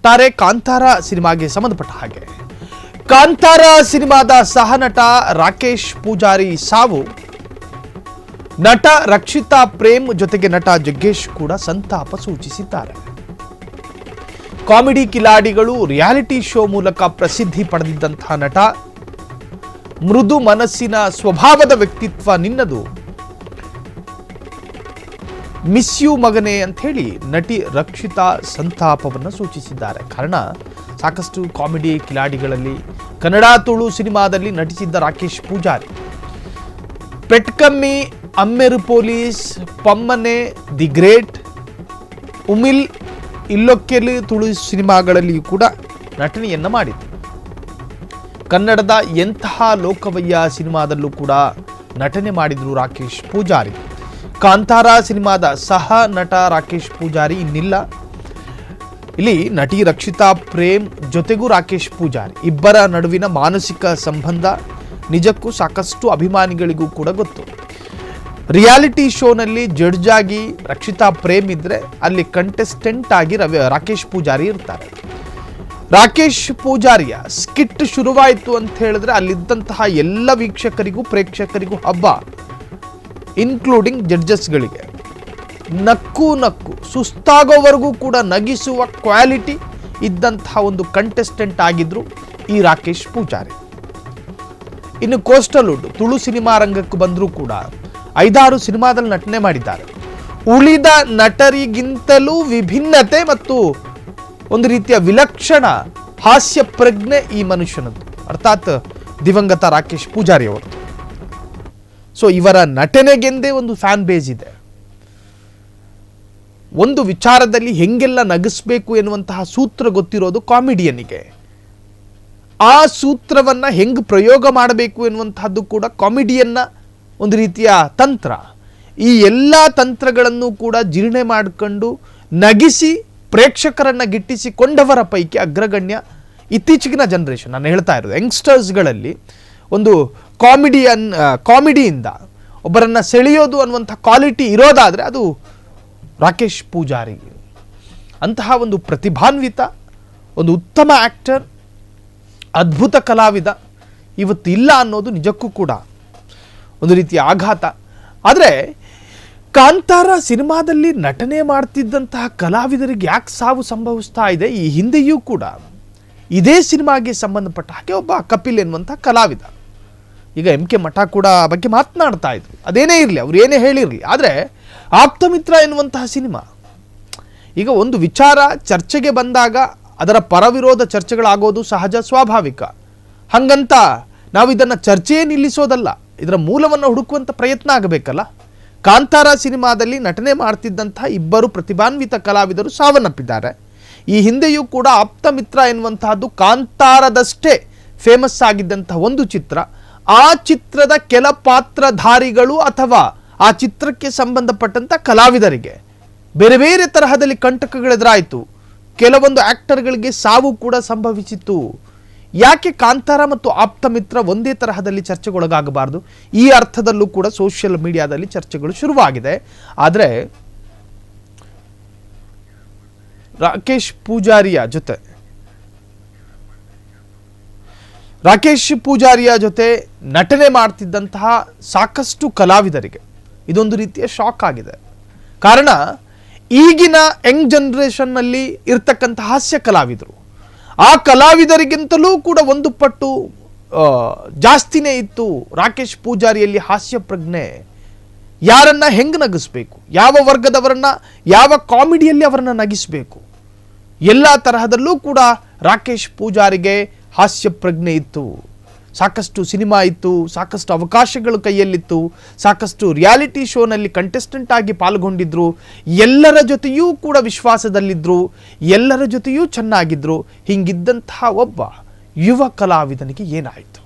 ಒಟ್ಟಾರೆ ಕಾಂತಾರ ಸಿನಿಮಾಗೆ ಸಂಬಂಧಪಟ್ಟ ಹಾಗೆ ಕಾಂತಾರ ಸಿನಿಮಾದ ಸಹನಟ ರಾಕೇಶ್ ಪೂಜಾರಿ ಸಾವು, ನಟ ರಕ್ಷಿತಾ ಪ್ರೇಮ್ ಜೊತೆಗೆ ನಟ ಜಗ್ಗೇಶ್ ಕೂಡ ಸಂತಾಪ ಸೂಚಿಸಿದ್ದಾರೆ. ಕಾಮಿಡಿ ಕಿಲಾಡಿಗಳು, ರಿಯಾಲಿಟಿ ಶೋ ಮೂಲಕ ಪ್ರಸಿದ್ಧಿ ಪಡೆದಿದ್ದಂತಹ ನಟ, ಮೃದು ಮನಸ್ಸಿನ ಸ್ವಭಾವದ ವ್ಯಕ್ತಿತ್ವ ನಿನ್ನದು, ಮಿಸ್ ಯು ಮಗನೇ ಅಂತ ಹೇಳಿ ನಟಿ ರಕ್ಷಿತಾ ಸಂತಾಪವನ್ನು ಸೂಚಿಸಿದ್ದಾರೆ. ಕಾರಣ ಸಾಕಷ್ಟು ಕಾಮಿಡಿ ಕಿಲಾಡಿಗಳಲ್ಲಿ ಕನ್ನಡ ತುಳು ಸಿನಿಮಾದಲ್ಲಿ ನಟಿಸಿದ್ದ Rakesh Poojary Petkammi, Ammeru police, Pammane, the great, Umil, ಇಲ್ಲೊಕ್ಕೆಲು ತುಳು ಸಿನಿಮಾಗಳಲ್ಲಿಯೂ ಕೂಡ ನಟನೆಯನ್ನ ಮಾಡಿದ್ರು. ಕನ್ನಡದ ಎಂತಹ ಲೋಕವಯ್ಯ ಸಿನಿಮಾದಲ್ಲೂ ಕೂಡ ನಟನೆ ಮಾಡಿದ್ರು ರಾಕೇಶ್ ಪೂಜಾರಿ. ಕಾಂತಾರ ಸಿನಿಮಾದ ಸಹ ನಟ ರಾಕೇಶ್ ಪೂಜಾರಿ ಇನ್ನಿಲ್ಲ. ಇಲ್ಲಿ ನಟಿ ರಕ್ಷಿತಾ ಪ್ರೇಮ್ ಜೊತೆಗೂ ರಾಕೇಶ್ ಪೂಜಾರಿ ಇಬ್ಬರ ನಡುವಿನ ಮಾನಸಿಕ ಸಂಬಂಧ ನಿಜಕ್ಕೂ ಸಾಕಷ್ಟು ಅಭಿಮಾನಿಗಳಿಗೂ ಕೂಡ ಗೊತ್ತು. ರಿಯಾಲಿಟಿ ಶೋನಲ್ಲಿ ಜಡ್ಜ್ ಆಗಿ ರಕ್ಷಿತಾ ಪ್ರೇಮ್ ಇದ್ರೆ ಅಲ್ಲಿ ಕಂಟೆಸ್ಟೆಂಟ್ ಆಗಿ ರಾಕೇಶ್ ಪೂಜಾರಿ ಇರ್ತಾರೆ. ರಾಕೇಶ್ ಪೂಜಾರಿಯ ಸ್ಕಿಟ್ ಶುರುವಾಯಿತು ಅಂತ ಹೇಳಿದ್ರೆ ಅಲ್ಲಿದ್ದಂತಹ ಎಲ್ಲ ವೀಕ್ಷಕರಿಗೂ ಪ್ರೇಕ್ಷಕರಿಗೂ ಹಬ್ಬ, ಇನ್ಕ್ಲೂಡಿಂಗ್ ಜಡ್ಜಸ್ಗಳಿಗೆ. ನಕ್ಕು ಸುಸ್ತಾಗೋವರೆಗೂ ಕೂಡ ನಗಿಸುವ ಕ್ವಾಲಿಟಿ ಇದ್ದಂತಹ ಒಂದು ಕಂಟೆಸ್ಟೆಂಟ್ ಆಗಿದ್ರು ಈ ರಾಕೇಶ್ ಪೂಜಾರಿ. ಇನ್ನು ಕೋಸ್ಟಲ್ವುಡ್ ತುಳು ಸಿನಿಮಾ ರಂಗಕ್ಕೆ ಬಂದರೂ ಕೂಡ 5-6 ಸಿನಿಮಾದಲ್ಲಿ ನಟನೆ ಮಾಡಿದ್ದಾರೆ. ಉಳಿದ ನಟರಿಗಿಂತಲೂ ವಿಭಿನ್ನತೆ ಮತ್ತು ಒಂದು ರೀತಿಯ ವಿಲಕ್ಷಣ ಹಾಸ್ಯ ಪ್ರಜ್ಞೆ ಈ ಮನುಷ್ಯನದ್ದು, ಅರ್ಥಾತ್ ದಿವಂಗತ ರಾಕೇಶ್ ಪೂಜಾರಿ ಅವರು. ಸೊ ಇವರ ನಟನೆಗೆಂದೇ ಒಂದು ಫ್ಯಾನ್ ಬೇಸ್ ಇದೆ. ಒಂದು ವಿಚಾರದಲ್ಲಿ ಹೆಂಗೆಲ್ಲ ನಗಿಸ್ಬೇಕು ಎನ್ನುವಂತಹ ಸೂತ್ರ ಗೊತ್ತಿರೋದು ಕಾಮಿಡಿಯನ್ನಿಗೆ. ಆ ಸೂತ್ರವನ್ನ ಹೆಂಗ್ ಪ್ರಯೋಗ ಮಾಡಬೇಕು ಎನ್ನುವಂತಹದ್ದು ಕೂಡ ಕಾಮಿಡಿಯನ್ನ ಒಂದು ರೀತಿಯ ತಂತ್ರ. ಈ ಎಲ್ಲ ತಂತ್ರಗಳನ್ನು ಕೂಡ ಜೀರ್ಣೆ ಮಾಡಿಕೊಂಡು ನಗಿಸಿ ಪ್ರೇಕ್ಷಕರನ್ನ ಗಿಟ್ಟಿಸಿಕೊಂಡವರ ಪೈಕಿ ಅಗ್ರಗಣ್ಯ ಇತ್ತೀಚೆಗಿನ ಜನರೇಷನ್, ನಾನು ಹೇಳ್ತಾ ಇರೋದು ಯಂಗ್ಸ್ಟರ್ಸ್ಗಳಲ್ಲಿ ಒಂದು ಕಾಮಿಡಿಯಿಂದ ಒಬ್ಬರನ್ನ ಸೆಳೆಯೋದು ಅನ್ನುವಂಥ ಕ್ವಾಲಿಟಿ ಇರೋದಾದರೆ ಅದು ರಾಕೇಶ್ ಪೂಜಾರಿ. ಅಂತಹ ಒಂದು ಪ್ರತಿಭಾನ್ವಿತ, ಒಂದು ಉತ್ತಮ ಆಕ್ಟರ್, ಅದ್ಭುತ ಕಲಾವಿದ ಇವತ್ತು ಇಲ್ಲ ಅನ್ನೋದು ನಿಜಕ್ಕೂ ಕೂಡ ಒಂದು ರೀತಿಯ ಆಘಾತ. ಆದರೆ ಕಾಂತಾರ ಸಿನಿಮಾದಲ್ಲಿ ನಟನೆ ಮಾಡ್ತಿದ್ದಂತಹ ಕಲಾವಿದರಿಗೆ ಯಾಕೆ ಸಾವು ಸಂಭವಿಸ್ತಾ ಇದೆ? ಈ ಹಿಂದೆಯೂ ಕೂಡ ಇದೇ ಸಿನಿಮಾಗೆ ಸಂಬಂಧಪಟ್ಟ ಹಾಗೆ ಒಬ್ಬ ಕಪಿಲ್ ಎನ್ನುವಂಥ ಕಲಾವಿದ, ಈಗ ಎಂ ಕೆ ಮಠ ಕೂಡ ಬಗ್ಗೆ ಮಾತನಾಡ್ತಾ ಇದ್ರು. ಅದೇನೇ ಇರಲಿ, ಅವ್ರು ಏನೇ ಹೇಳಿರಲಿ, ಆದರೆ ಆಪ್ತಮಿತ್ರ ಎನ್ನುವಂತಹ ಸಿನಿಮಾ ಈಗ ಒಂದು ವಿಚಾರ ಚರ್ಚೆಗೆ ಬಂದಾಗ ಅದರ ಪರವಿರೋಧ ಚರ್ಚೆಗಳಾಗೋದು ಸಹಜ, ಸ್ವಾಭಾವಿಕ. ಹಂಗಂತ ನಾವು ಇದನ್ನು ಚರ್ಚೆಯೇ ನಿಲ್ಲಿಸೋದಲ್ಲ, ಇದರ ಮೂಲವನ್ನು ಹುಡುಕುವಂಥ ಪ್ರಯತ್ನ ಆಗಬೇಕಲ್ಲ. ಕಾಂತಾರ ಸಿನಿಮಾದಲ್ಲಿ ನಟನೆ ಮಾಡ್ತಿದ್ದಂತಹ ಇಬ್ಬರು ಪ್ರತಿಭಾನ್ವಿತ ಕಲಾವಿದರು ಸಾವನ್ನಪ್ಪಿದ್ದಾರೆ. ಈ ಹಿಂದೆಯೂ ಕೂಡ ಆಪ್ತಮಿತ್ರ ಎನ್ನುವಂತಹದ್ದು ಕಾಂತಾರದಷ್ಟೇ ಫೇಮಸ್ ಆಗಿದ್ದಂತಹ ಒಂದು ಚಿತ್ರ. ಆ ಚಿತ್ರದ ಕೆಲ ಪಾತ್ರಧಾರಿಗಳು ಅಥವಾ ಆ ಚಿತ್ರಕ್ಕೆ ಸಂಬಂಧಪಟ್ಟಂತ ಕಲಾವಿದರಿಗೆ ಬೇರೆ ಬೇರೆ ತರಹದಲ್ಲಿ ಕಂಟಕಗಳೆದುರಾಯಿತು. ಕೆಲವೊಂದು ಆಕ್ಟರ್ಗಳಿಗೆ ಸಾವು ಕೂಡ ಸಂಭವಿಸಿತ್ತು. ಯಾಕೆ ಕಾಂತಾರ ಮತ್ತು ಆಪ್ತಮಿತ್ರ ಒಂದೇ ತರಹದಲ್ಲಿ ಚರ್ಚೆಗೊಳಗಾಗಬಾರದು? ಈ ಅರ್ಥದಲ್ಲೂ ಕೂಡ ಸೋಷಿಯಲ್ ಮೀಡಿಯಾದಲ್ಲಿ ಚರ್ಚೆಗಳು ಶುರುವಾಗಿದೆ. ಆದರೆ ರಾಕೇಶ್ ಪೂಜಾರಿಯ ಜೊತೆ ನಟನೆ ಮಾಡ್ತಿದ್ದಂತಹ ಸಾಕಷ್ಟು ಕಲಾವಿದರಿಗೆ ಇದೊಂದು ರೀತಿಯ ಶಾಕ್ ಆಗಿದೆ. ಕಾರಣ ಈಗಿನ ಯಂಗ್ ಜನರೇಷನ್ನಲ್ಲಿ ಇರ್ತಕ್ಕಂಥ ಹಾಸ್ಯ ಕಲಾವಿದರು, ಆ ಕಲಾವಿದರಿಗಿಂತಲೂ ಕೂಡ ಒಂದು ಪಟ್ಟು ಜಾಸ್ತಿನೇ ಇತ್ತು ರಾಕೇಶ್ ಪೂಜಾರಿಯಲ್ಲಿ ಹಾಸ್ಯ ಪ್ರಜ್ಞೆ. ಯಾರನ್ನ ಹೆಂಗ್ ನಗಿಸ್ಬೇಕು, ಯಾವ ವರ್ಗದವರನ್ನ ಯಾವ ಕಾಮಿಡಿಯಲ್ಲಿ ಅವರನ್ನ ನಗಿಸಬೇಕು, ಎಲ್ಲ ತರಹದಲ್ಲೂ ಕೂಡ ರಾಕೇಶ್ ಪೂಜಾರಿಗೆ ಹಾಸ್ಯ ಪ್ರಜ್ಞೆ ಇತ್ತು. ಸಾಕಷ್ಟು ಸಿನಿಮಾ ಇತ್ತು, ಸಾಕಷ್ಟು ಅವಕಾಶಗಳು ಕೈಯಲ್ಲಿತ್ತು, ಸಾಕಷ್ಟು ರಿಯಾಲಿಟಿ ಶೋನಲ್ಲಿ ಕಂಟೆಸ್ಟೆಂಟ್ ಆಗಿ ಪಾಲ್ಗೊಂಡಿದ್ರು, ಎಲ್ಲರ ಜೊತೆಯೂ ಕೂಡ ವಿಶ್ವಾಸದಲ್ಲಿದ್ದರು, ಎಲ್ಲರ ಜೊತೆಯೂ ಚೆನ್ನಾಗಿದ್ರು. ಹಿಂಗಿದ್ದಂತಹ ಒಬ್ಬ ಯುವ ಕಲಾವಿದನಿಗೆ ಏನಾಯಿತು?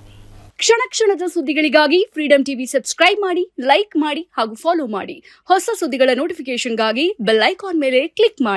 ಕ್ಷಣ ಕ್ಷಣದ ಸುದ್ದಿಗಳಿಗಾಗಿ ಫ್ರೀಡಂ ಟಿವಿ ಸಬ್ಸ್ಕ್ರೈಬ್ ಮಾಡಿ, ಲೈಕ್ ಮಾಡಿ ಹಾಗೂ ಫಾಲೋ ಮಾಡಿ. ಹೊಸ ಸುದ್ದಿಗಳ ನೋಟಿಫಿಕೇಶನ್ಗಾಗಿ ಬೆಲ್ ಐಕಾನ್ ಮೇಲೆ ಕ್ಲಿಕ್ ಮಾಡಿ.